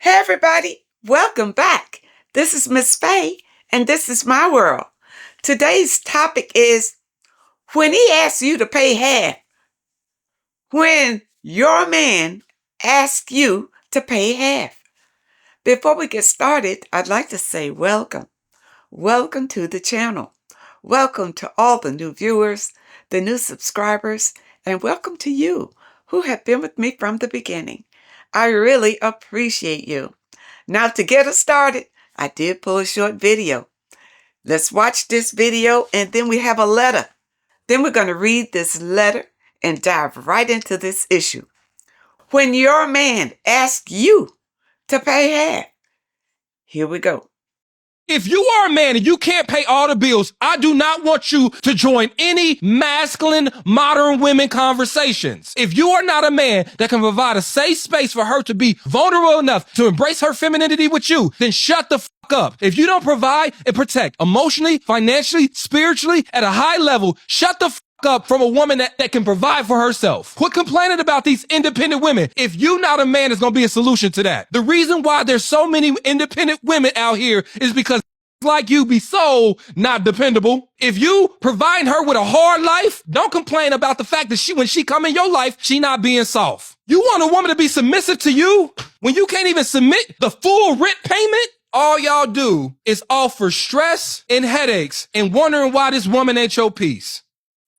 Hey everybody, welcome back. This is Miss Faye, and this is my world. Today's topic is when he asks you to pay half. When your man asks you to pay half. Before we get started, I'd like to say welcome. Welcome to the channel. Welcome to all the new viewers, the new subscribers, and welcome to you who have been with me from the beginning. I really appreciate you. Now to get us started, I did pull a short video. Let's watch this video and then we have a letter. Then we're going to read this letter and dive right into this issue. When your man asks you to pay half. Here we go. If you are a man and you can't pay all the bills, I do not want you to join any masculine modern women conversations. If you are not a man that can provide a safe space for her to be vulnerable enough to embrace her femininity with you, then shut the fuck up. If you don't provide and protect emotionally, financially, spiritually at a high level, shut the fuck up from a woman that can provide for herself. Quit complaining about these independent women. If you not a man, is going to be a solution to that. The reason why there's so many independent women out here is because like you be so not dependable. If you provide her with a hard life, don't complain about the fact that when she come in your life, she not being soft. You want a woman to be submissive to you when you can't even submit the full rent payment? All y'all do is offer stress and headaches and wondering why this woman ain't your piece.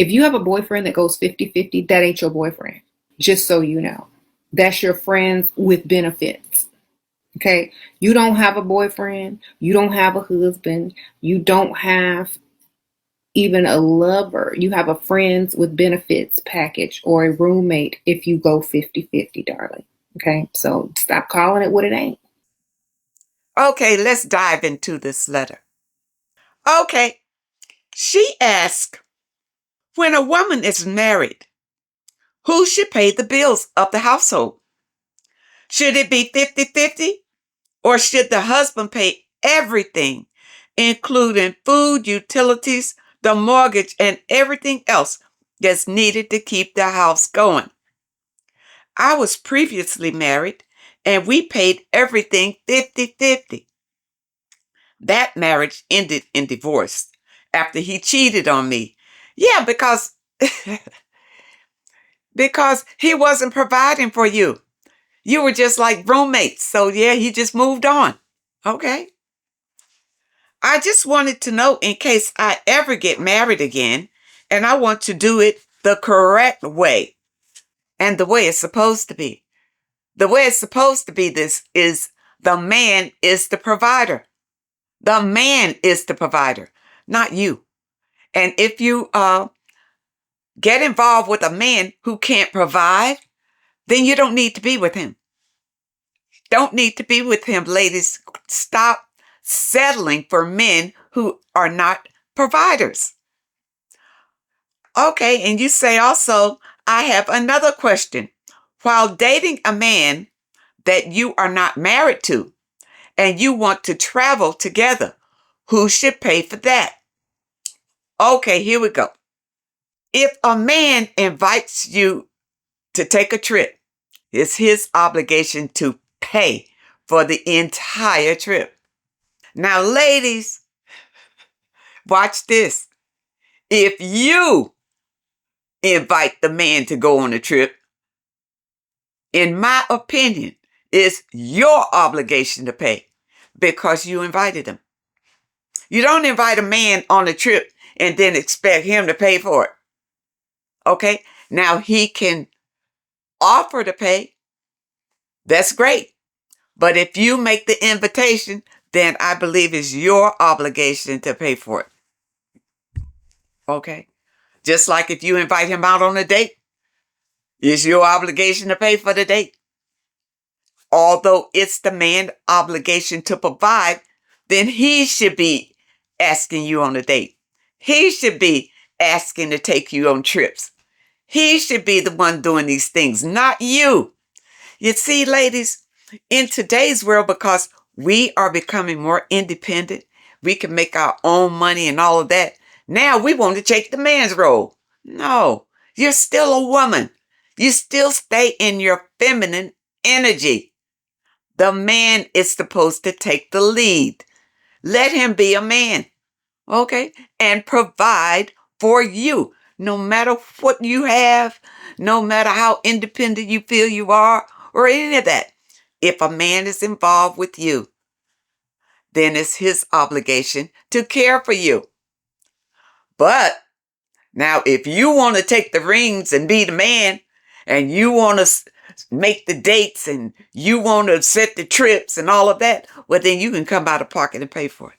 If you have a boyfriend that goes 50-50, that ain't your boyfriend. Just so you know. That's your friends with benefits. Okay? You don't have a boyfriend. You don't have a husband. You don't have even a lover. You have a friends with benefits package or a roommate if you go 50-50, darling. Okay? So stop calling it what it ain't. Okay, let's dive into this letter. Okay, she asked, when a woman is married, who should pay the bills of the household? Should it be 50-50? Or should the husband pay everything, including food, utilities, the mortgage, and everything else that's needed to keep the house going? I was previously married, and we paid everything 50-50. That marriage ended in divorce after he cheated on me. Yeah, because he wasn't providing for you. You were just like roommates. So yeah, he just moved on. Okay. I just wanted to know in case I ever get married again, and I want to do it the correct way and the way it's supposed to be. The way it's supposed to be this is the man is the provider. The man is the provider, not you. And if you get involved with a man who can't provide, then you don't need to be with him. Don't need to be with him, ladies. Stop settling for men who are not providers. Okay, and you say also, I have another question. While dating a man that you are not married to and you want to travel together, who should pay for that? Okay, here we go. If a man invites you to take a trip, it's his obligation to pay for the entire trip. Now, ladies, watch this. If you invite the man to go on a trip, in my opinion, it's your obligation to pay because you invited him. You don't invite a man on a trip and then expect him to pay for it. Okay? Now, he can offer to pay. That's great. But if you make the invitation, then I believe it's your obligation to pay for it. Okay? Just like if you invite him out on a date, it's your obligation to pay for the date. Although it's the man's obligation to provide, then he should be asking you on a date. He should be asking to take you on trips. He should be the one doing these things, not you. You see, ladies, in today's world, because we are becoming more independent, we can make our own money and all of that. Now we want to take the man's role. No, you're still a woman. You still stay in your feminine energy. The man is supposed to take the lead. Let him be a man, okay? And provide for you, no matter what you have, no matter how independent you feel you are, or any of that. If a man is involved with you, then it's his obligation to care for you. But now, if you want to take the reins and be the man, and you want to make the dates, and you want to set the trips and all of that, well, then you can come out of pocket and pay for it.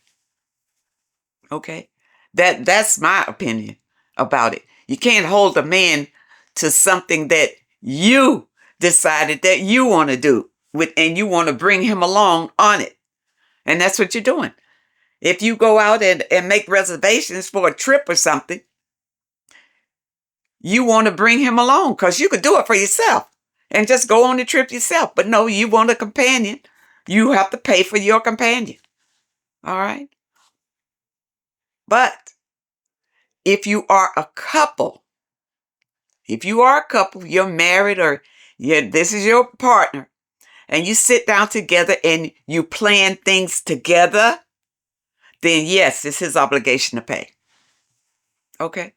Okay? That's my opinion about it. You can't hold a man to something that you decided that you want to do with, and you want to bring him along on it. And that's what you're doing. If you go out and make reservations for a trip or something, you want to bring him along because you could do it for yourself and just go on the trip yourself. But no, you want a companion. You have to pay for your companion. All right? But if you are a couple, you're married, or this is your partner, and you sit down together and you plan things together, then yes, it's his obligation to pay. Okay?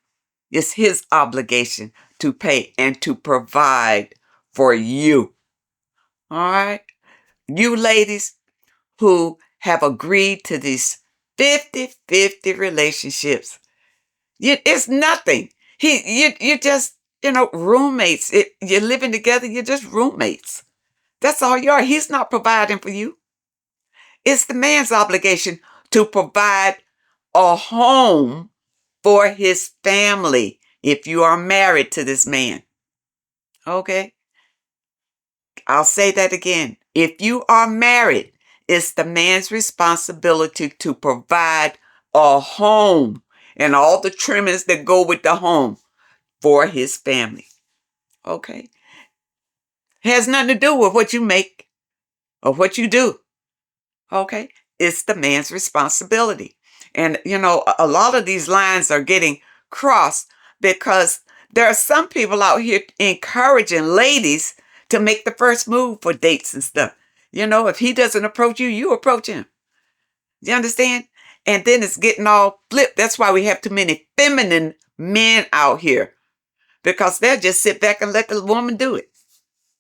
It's his obligation to pay and to provide for you. All right? You ladies who have agreed to these 50-50 relationships, it's nothing. You're just, roommates. You're living together. You're just roommates. That's all you are. He's not providing for you. It's the man's obligation to provide a home for his family if you are married to this man. Okay? I'll say that again. If you are married, it's the man's responsibility to provide a home and all the trimmings that go with the home for his family. Okay? It has nothing to do with what you make or what you do. Okay? It's the man's responsibility. And, a lot of these lines are getting crossed because there are some people out here encouraging ladies to make the first move for dates and stuff. If he doesn't approach you, you approach him. You understand? And then it's getting all flipped. That's why we have too many feminine men out here, because they'll just sit back and let the woman do it.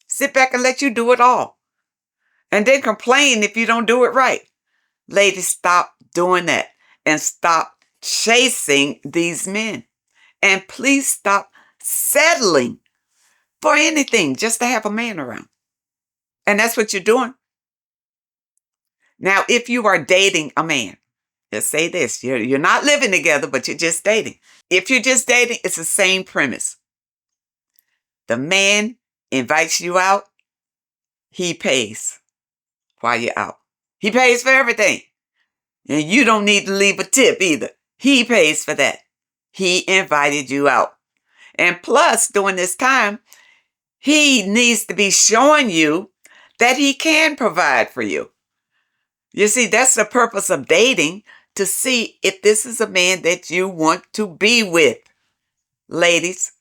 Sit back and let you do it all. And then complain if you don't do it right. Ladies, stop doing that and stop chasing these men. And please stop settling for anything just to have a man around. And that's what you're doing. Now, if you are dating a man, let's say this, you're not living together, but you're just dating. If you're just dating, it's the same premise. The man invites you out. He pays while you're out. He pays for everything. And you don't need to leave a tip either. He pays for that. He invited you out. And plus, during this time, he needs to be showing you that he can provide for you. You see, that's the purpose of dating, to see if this is a man that you want to be with. Ladies,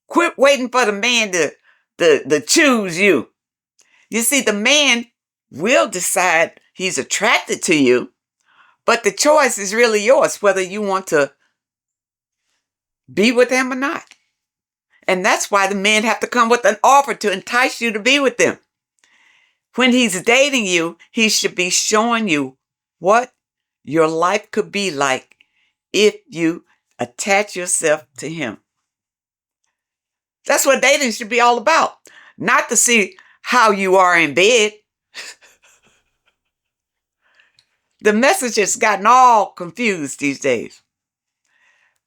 quit waiting for the man to choose you. You see, the man will decide he's attracted to you, but the choice is really yours, whether you want to be with him or not. And that's why the men have to come with an offer to entice you to be with them. When he's dating you, he should be showing you what your life could be like if you attach yourself to him. That's what dating should be all about. Not to see how you are in bed. The message has gotten all confused these days.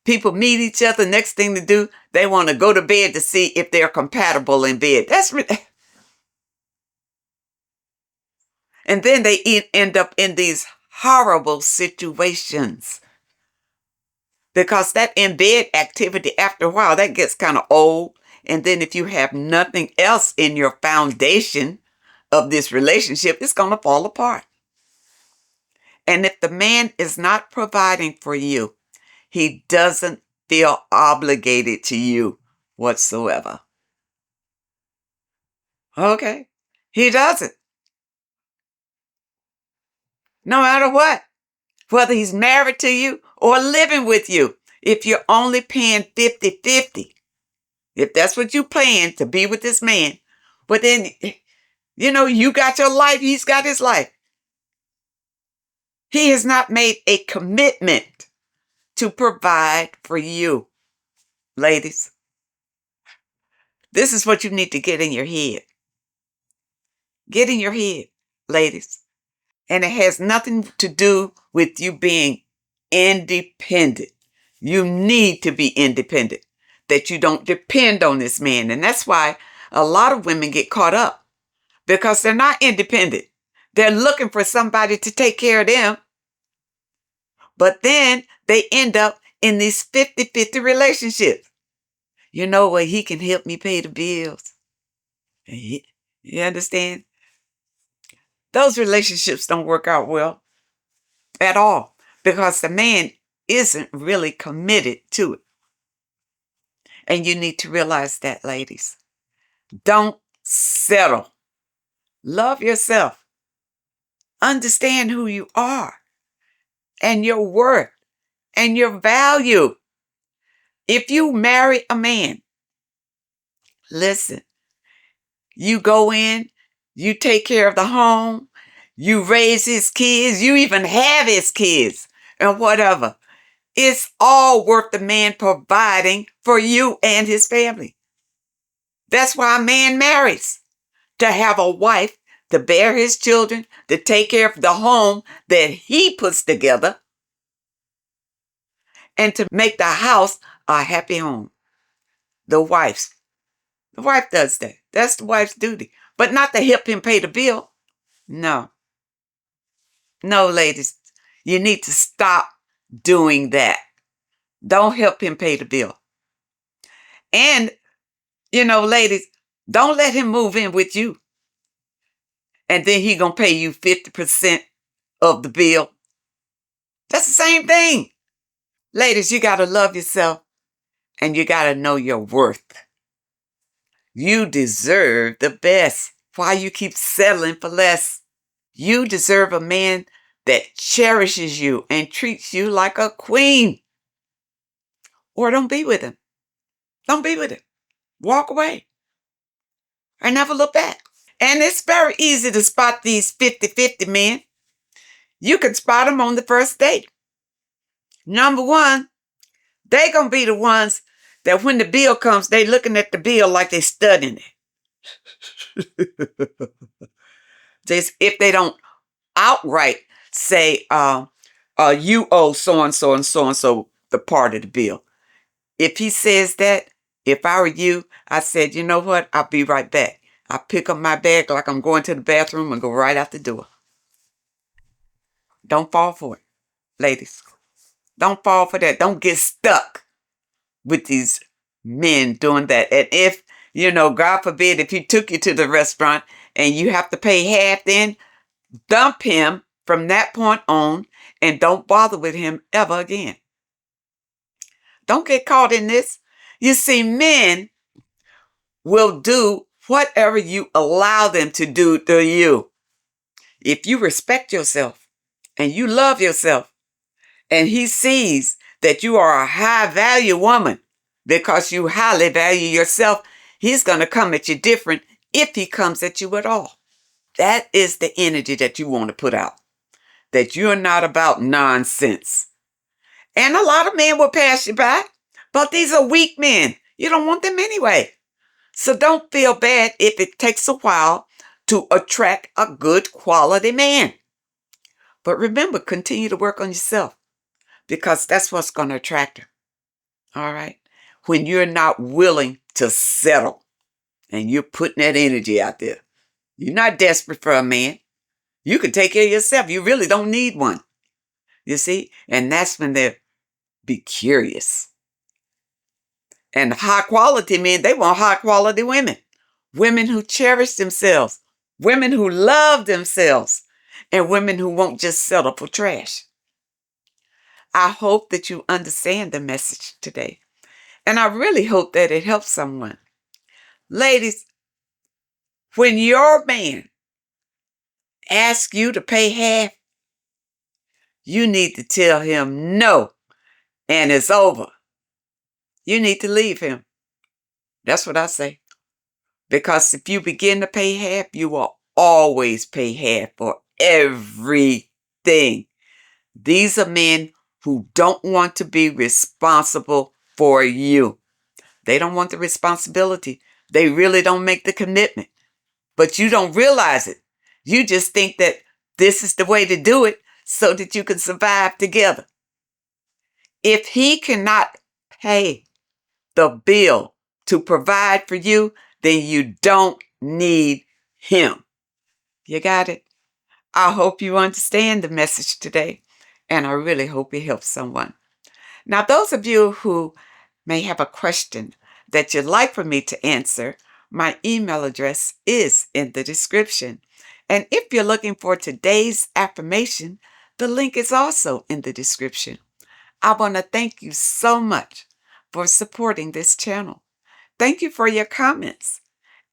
People meet each other. Next thing to do, they want to go to bed to see if they're compatible in bed. And then they end up in these horrible situations. Because that in-bed activity, after a while, that gets kind of old. And then if you have nothing else in your foundation of this relationship, it's going to fall apart. And if the man is not providing for you, he doesn't feel obligated to you whatsoever. Okay? He doesn't. no matter what, whether he's married to you or living with you. If you're only paying 50-50, if that's what you plan to be with this man, but then, you got your life, he's got his life. He has not made a commitment to provide for you, ladies. This is what you need to get in your head. Get in your head, ladies. And it has nothing to do with you being independent. You need to be independent, that you don't depend on this man. And that's why a lot of women get caught up, because they're not independent. They're looking for somebody to take care of them. But then they end up in these 50-50 relationships. You know what? He can help me pay the bills. You understand? Those relationships don't work out well at all, because the man isn't really committed to it. And you need to realize that, ladies. Don't settle. Love yourself. Understand who you are and your worth and your value. If you marry a man, listen, you go in, you take care of the home, you raise his kids, you even have his kids and whatever. It's all worth the man providing for you and his family. That's why a man marries, to have a wife to bear his children, to take care of the home that he puts together, and to make the house a happy home. The wife does that. That's the wife's duty. But not to help him pay the bill. No. No, ladies. You need to stop doing that. Don't help him pay the bill. And, ladies, don't let him move in with you, and then he gonna pay you 50% of the bill. That's the same thing. Ladies, you gotta love yourself, and you gotta know your worth. You deserve the best. Why you keep settling for less? You deserve a man that cherishes you and treats you like a queen. Or don't be with him. Don't be with him. Walk away. And never look back. And it's very easy to spot these 50-50 men. You can spot them on the first date. Number one, they gonna be the ones that when the bill comes, they looking at the bill like they studying it. Just if they don't outright say, you owe so-and-so and so-and-so the part of the bill. If he says that, if I were you, I said, you know what? I'll be right back. I pick up my bag like I'm going to the bathroom and go right out the door. Don't fall for it, ladies. Don't fall for that. Don't get stuck with these men doing that. And if, God forbid, if he took you to the restaurant and you have to pay half, then dump him from that point on and don't bother with him ever again. Don't get caught in this. You see, men will do whatever you allow them to do to you. If you respect yourself and you love yourself, and he sees that you are a high value woman because you highly value yourself, he's going to come at you different if he comes at you at all. That is the energy that you want to put out, that you're not about nonsense. And a lot of men will pass you by, but these are weak men. You don't want them anyway. So don't feel bad if it takes a while to attract a good quality man. But remember, continue to work on yourself, because that's what's going to attract her. All right? When you're not willing to settle and you're putting that energy out there, you're not desperate for a man. You can take care of yourself. You really don't need one. You see? And that's when they'll be curious. And high quality men, they want high quality women. Women who cherish themselves. Women who love themselves. And women who won't just settle for trash. I hope that you understand the message today. And I really hope that it helps someone. Ladies, when your man asks you to pay half, you need to tell him no, and it's over. You need to leave him. That's what I say. Because if you begin to pay half, you will always pay half for everything. These are men who don't want to be responsible for you. They don't want the responsibility. They really don't make the commitment. But you don't realize it. You just think that this is the way to do it so that you can survive together. If he cannot pay the bill to provide for you, then you don't need him. You got it? I hope you understand the message today, and I really hope it helps someone. Now, those of you who may have a question that you'd like for me to answer, my email address is in the description. And if you're looking for today's affirmation, the link is also in the description. I want to thank you so much for supporting this channel. Thank you for your comments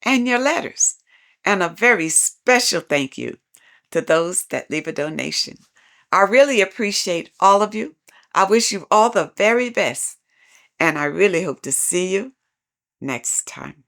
and your letters. And a very special thank you to those that leave a donation. I really appreciate all of you. I wish you all the very best. And I really hope to see you next time.